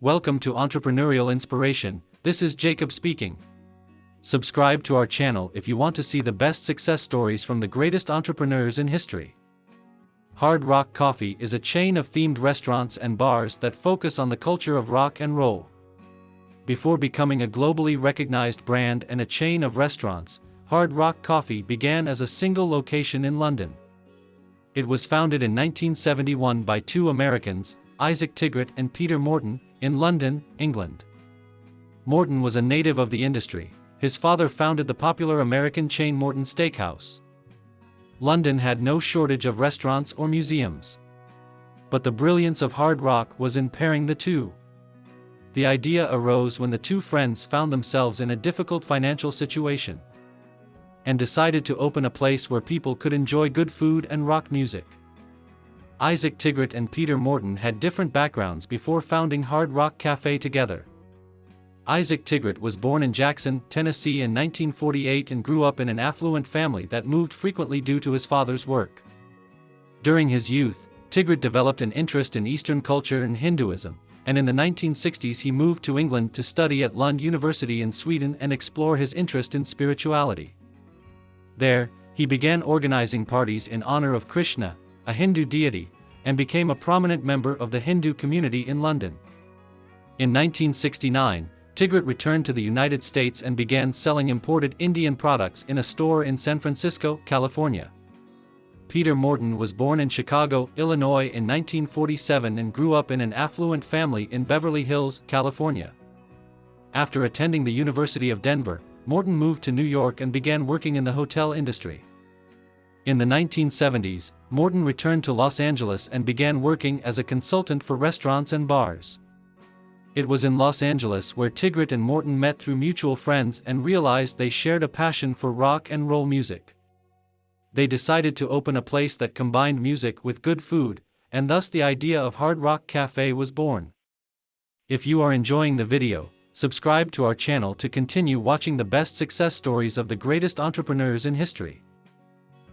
Welcome to Entrepreneurial Inspiration. This is Jacob speaking. Subscribe to our channel if you want to see the best success stories from the greatest entrepreneurs in history. Hard Rock Coffee is a chain of themed restaurants and bars that focus on the culture of rock and roll. Before becoming a globally recognized brand and a chain of restaurants, Hard Rock Coffee began as a single location in London. It was founded in 1971 by two Americans, Isaac Tigrett and Peter Morton, in London, England. Morton was a native of the industry. His father founded the popular American chain Morton Steakhouse. London had no shortage of restaurants or museums. But the brilliance of Hard Rock was in pairing the two. The idea arose when the two friends found themselves in a difficult financial situation and decided to open a place where people could enjoy good food and rock music. Isaac Tigrett and Peter Morton had different backgrounds before founding Hard Rock Café together. Isaac Tigrett was born in Jackson, Tennessee in 1948 and grew up in an affluent family that moved frequently due to his father's work. During his youth, Tigrett developed an interest in Eastern culture and Hinduism, and in the 1960s he moved to England to study at Lund University in Sweden and explore his interest in spirituality. There, he began organizing parties in honor of Krishna, a Hindu deity, and became a prominent member of the Hindu community in London. In 1969, Tigrett returned to the United States and began selling imported Indian products in a store in San Francisco, California. Peter Morton was born in Chicago, Illinois in 1947 and grew up in an affluent family in Beverly Hills, California. After attending the University of Denver, Morton moved to New York and began working in the hotel industry. In the 1970s, Morton returned to Los Angeles and began working as a consultant for restaurants and bars. It was in Los Angeles where Tigrett and Morton met through mutual friends and realized they shared a passion for rock and roll music. They decided to open a place that combined music with good food, and thus the idea of Hard Rock Cafe was born. If you are enjoying the video, subscribe to our channel to continue watching the best success stories of the greatest entrepreneurs in history.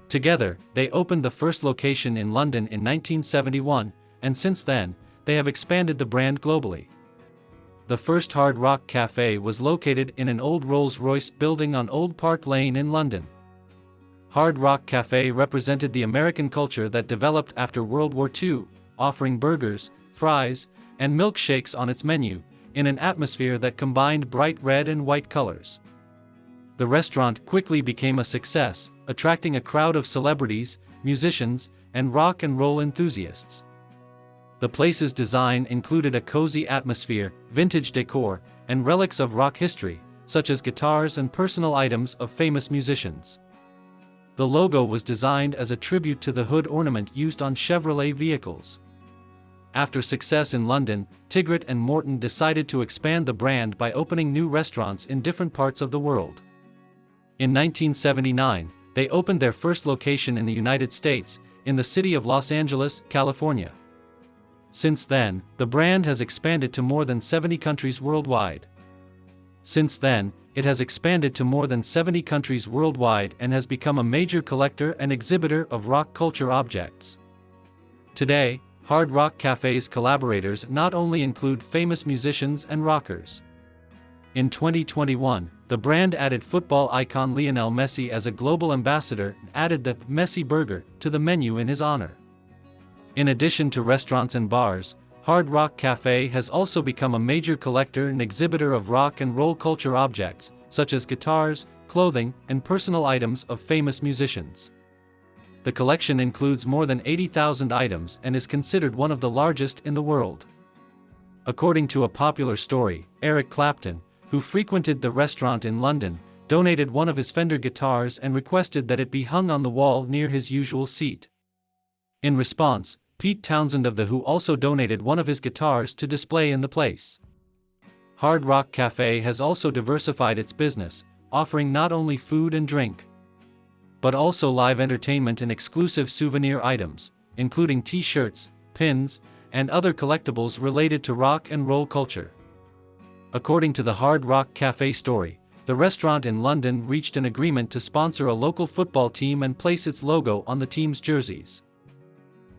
Together, they opened the first location in London in 1971, and since then, they have expanded the brand globally. The first Hard Rock Cafe was located in an old Rolls-Royce building on Old Park Lane in London. Hard Rock Cafe represented the American culture that developed after World War II, offering burgers, fries, and milkshakes on its menu, in an atmosphere that combined bright red and white colors. The restaurant quickly became a success, attracting a crowd of celebrities, musicians, and rock and roll enthusiasts. The place's design included a cozy atmosphere, vintage decor, and relics of rock history, such as guitars and personal items of famous musicians. The logo was designed as a tribute to the hood ornament used on Chevrolet vehicles. After success in London, Tigrett and Morton decided to expand the brand by opening new restaurants in different parts of the world. In 1979, they opened their first location in the United States, in the city of Los Angeles, California. Since then, the brand has expanded to more than 70 countries worldwide. It has become a major collector and exhibitor of rock culture objects. Today, Hard Rock Cafe's collaborators not only include famous musicians and rockers. In 2021, the brand added football icon Lionel Messi as a global ambassador and added the Messi Burger to the menu in his honor. In addition to restaurants and bars, Hard Rock Cafe has also become a major collector and exhibitor of rock and roll culture objects, such as guitars, clothing, and personal items of famous musicians. The collection includes more than 80,000 items and is considered one of the largest in the world. According to a popular story, Eric Clapton, who frequented the restaurant in London, donated one of his Fender guitars and requested that it be hung on the wall near his usual seat. In response, Pete Townsend of The Who also donated one of his guitars to display in the place. Hard Rock Cafe has also diversified its business, offering not only food and drink, but also live entertainment and exclusive souvenir items, including t-shirts, pins, and other collectibles related to rock and roll culture. According to the Hard Rock Cafe story, the restaurant in London reached an agreement to sponsor a local football team and place its logo on the team's jerseys.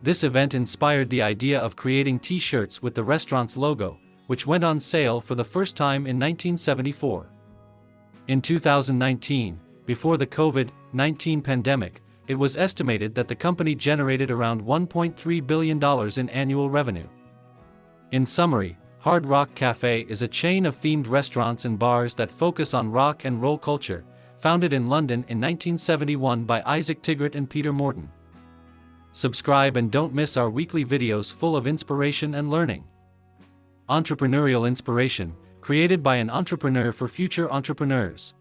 This event inspired the idea of creating t-shirts with the restaurant's logo, which went on sale for the first time in 1974. In 2019, before the COVID-19 pandemic, it was estimated that the company generated around $1.3 billion in annual revenue. In summary, Hard Rock Café is a chain of themed restaurants and bars that focus on rock and roll culture, founded in London in 1971 by Isaac Tigrett and Peter Morton. Subscribe and don't miss our weekly videos full of inspiration and learning. Entrepreneurial Inspiration, created by an entrepreneur for future entrepreneurs.